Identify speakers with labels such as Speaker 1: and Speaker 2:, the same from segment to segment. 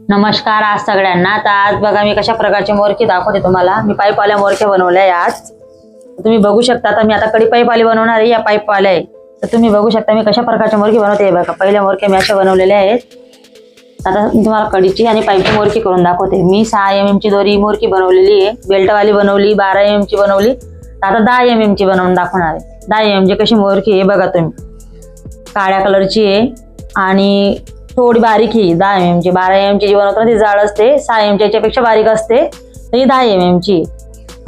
Speaker 1: नमस्कार आज सगळ्यांना। तर आज बघा मी कशा प्रकारचे मोरके दाखवते तुम्हाला। मी पाईपवाल्या मोरके बनवले आहे आज। तुम्ही बघू शकता। तर मी आता कडी पाईपवाली बनवणार आहे या पाईपवाल्या आहे। तर तुम्ही बघू शकता मी कशा प्रकारचे मोरके बनवते बघा। पहिल्या मोरके मी असे बनवलेले आहेत। आता मी तुम्हाला कडीची आणि पाईपची मोरकी करून दाखवते। मी 6 mm ची दोरी मोरकी बनवलेली आहे। बेल्टवाली बनवली, 12 mm ची बनवली। आता 10 mm ची बनवून दाखवणार आहे। 10 mm ची कशी मोरकी आहे बघा तुम्ही। काळ्या कलरची आहे आणि थोडी बारीक ही 10 mm ची। 12 mm ची जी बनवतो ती जाड असते, 6 mm च्या पेक्षा बारीक असते। ही 10 mm ची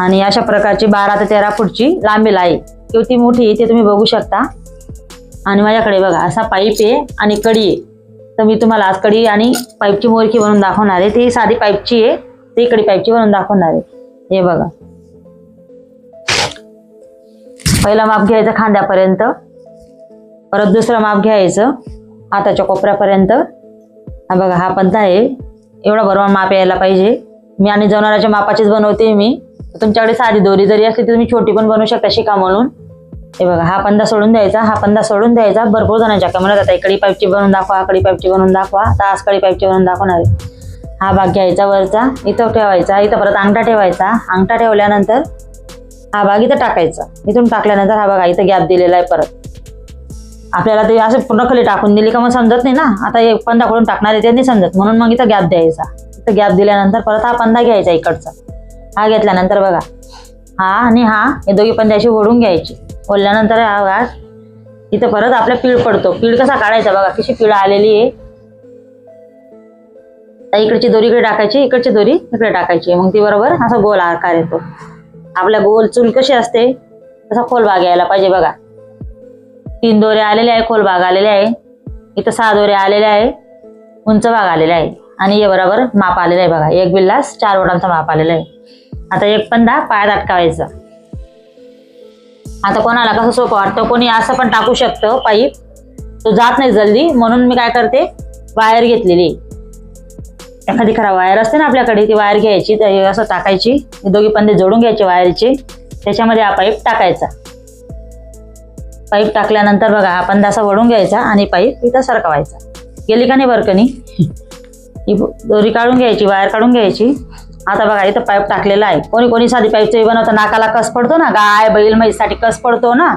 Speaker 1: आणि अशा प्रकारची 12 ते 13 फूटची लांबीला आहे। किती मोठी ते तुम्ही बघू शकता। आणि माझ्याकडे बघा असा पाईप आहे आणि कडी आहे। तर मी तुम्हाला आज कडी आणि पाईपची मोरकी बनवून दाखवणार आहे। ती साधी पाईपची आहे, ती कडी पाईपची बनवून दाखवणार आहे। हे बघा, पहिला माप घ्यायचं खांद्यापर्यंत, परत दुसरं माप घ्यायचं हाताच्या कोपऱ्यापर्यंत। हा बघा हा पंधा आहे, एवढा बरोबर माप यायला पाहिजे। मी आणि जनावरांच्या मापाचीच बनवते मी। तुमच्याकडे साधी दोरी जरी असली तर तुम्ही छोटी पण बनवू शकता शिका म्हणून। हे बघा हा पंधा सोडून द्यायचा, हा पंधा सोडून द्यायचा। भरपूर जणांच्या का म्हणत आता कडी पाईपची बनवून दाखवा, कडी पाईपची बनवून दाखवा। तर आज कडी पाईपची बनवून दाखवणार आहे। हा भाग घ्यायचा वरचा, इथं ठेवायचा, इथं परत अंगठा ठेवायचा। अंगठा ठेवल्यानंतर हा भाग इथं टाकायचा। इथून टाकल्यानंतर हा बघा इथं गॅप दिलेला आहे। परत आपल्याला ते असं पूर्ण खाली टाकून दिली का मग समजत नाही ना। आता एक पंधा कडून टाकणार आहे ते नाही समजत, म्हणून मग इथं गॅप द्यायचा। इथं गॅप दिल्यानंतर परत हा पंधा घ्यायचा इकडचा। हा घेतल्यानंतर बघा हा आणि हा हे दोघी पंधे अशी ओढून घ्यायची। ओढल्यानंतर हा बघा इथं परत आपला पीळ पडतो। पीळ कसा काढायचा बघा, कशी पीळ आलेली आहे। इकडची दोरी इकडे टाकायची, इकडची दोरी इकडे टाकायची, मग ती बरोबर असा गोल आकार येतो। आपल्या गोल चूल कशी असते तसा खोल भाग यायला पाहिजे बघा। 3 दोरे आलेले आहे, खोल भाग आलेले आहे। इथं 6 दोरे आलेले आहे, उंच भाग आलेला आहे आणि हे बरोबर माप आलेलं आहे बघा। एक बिल्लास 4 बोटांचा माप आलेला आहे। आता एक पंधा पायात अटकावायचा। आता कोणाला कसं सोपं वाटतं, कोणी असं पण टाकू शकतं पाईप, तो जात नाही जल्दी, म्हणून मी काय करते वायर घेतलेली। एखादी खराब वायर असते ना आपल्याकडे, ती वायर घ्यायची, असं टाकायची, दोघी पंधे जोडून घ्यायचे वायरचे, त्याच्यामध्ये हा पाईप टाकायचा। पाईप टाकल्यानंतर बघा हा पंधा असा वळून घ्यायचा आणि पाईप इथं सरकवायचा। गेली का नाही बरकनी, ही दोरी काढून घ्यायची, वायर काढून घ्यायची। आता बघा इथं पाईप टाकलेला आहे। कोणी कोणी साधी पाईपचं बनवतं, नाकाला कस पडतो ना, गाय बैल म्हैसाठी कस पडतो ना,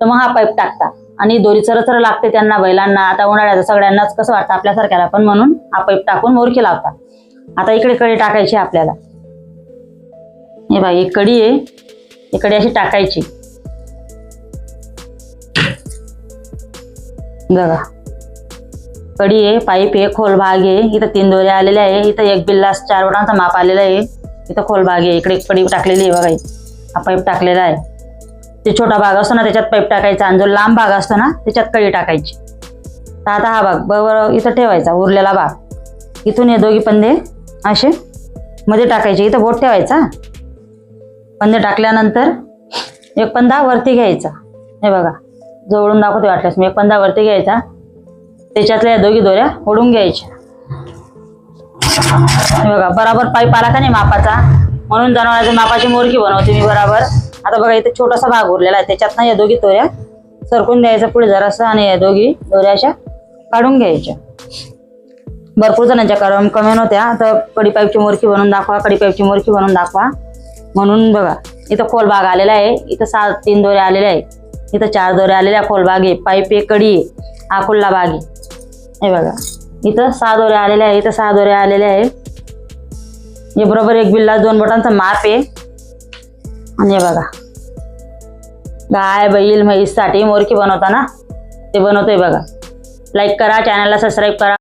Speaker 1: तर मग हा पाईप टाकता आणि दोरी चरचर लागते त्यांना, बैलांना। आता उन्हाळ्याचं सगळ्यांनाच कसं वाटतं आपल्यासारख्याला पण, म्हणून हा पाईप टाकून मोरकी लावता। आता इकडे कडी टाकायची आपल्याला। हे बघा एक कडी आहे, ही कडी अशी टाकायची बघा। कडी आहे, पाईप आहे, खोल भाग आहे। इथं 3 दोरे आलेले आहे, इथं एक बिल्लास 4 बोटांचा माप आलेला आहे। इथं खोल भाग आहे, इकडे एक कडी टाकलेली आहे बघा। हा पाईप टाकलेला आहे। ते छोटा भाग असतो ना त्याच्यात पाईप टाकायचा आणि जो लांब भाग असतो ना त्याच्यात कडी टाकायची। तर आता हा भाग बरोबर इथं ठेवायचा, उरलेला भाग। इथून हे दोघी पंधे असे मध्ये टाकायचे, इथं बोट ठेवायचा। पंधे टाकल्यानंतर एक पंधा वरती घ्यायचा। हे बघा जवळून दाखवते वाटल्यास मी। एक पंधा वरती घ्यायचा, त्याच्यातल्या दोघी दोऱ्या ओढून घ्यायच्या। हे बघा बरोबर पाईप आला का नाही मापाचा, म्हणून जनावरांच्या मापाची मोरकी बनवते मी बरोबर। आता बघा इथे छोटासा भाग उरलेला आहे, त्याच्यातनं या दोघी दोऱ्या सरकून द्यायचं पुढे जरासं आणि या दोघी दोऱ्या अशा काढून घ्यायच्या। भरपूर जणांच्या कमेंट होत्या तर कडी पाईपची मोरकी बनवून दाखवा, कडी पाईपची मोरकी बनवून दाखवा म्हणून। बघा इथं खोल भाग आलेला आहे, इथं 3 दोरे आलेले आहे, इथं 4 दोरे आलेल्या खोल भाग आहे। पाईप आहे, कडी आहे, हा खुल्ला भाग आहे। हे बघा इथं 6 दोरे आलेले आहे, इथं 6 दोरे आलेले आहे। हे बरोबर एक बिल्लास 2 बोटांचा माप आहे। आणि हे बघा गाय बैल म्हैससाठी मोरकी बनवताना ते बनवतोय बघा। लाईक करा, चॅनलला सबस्क्राईब करा।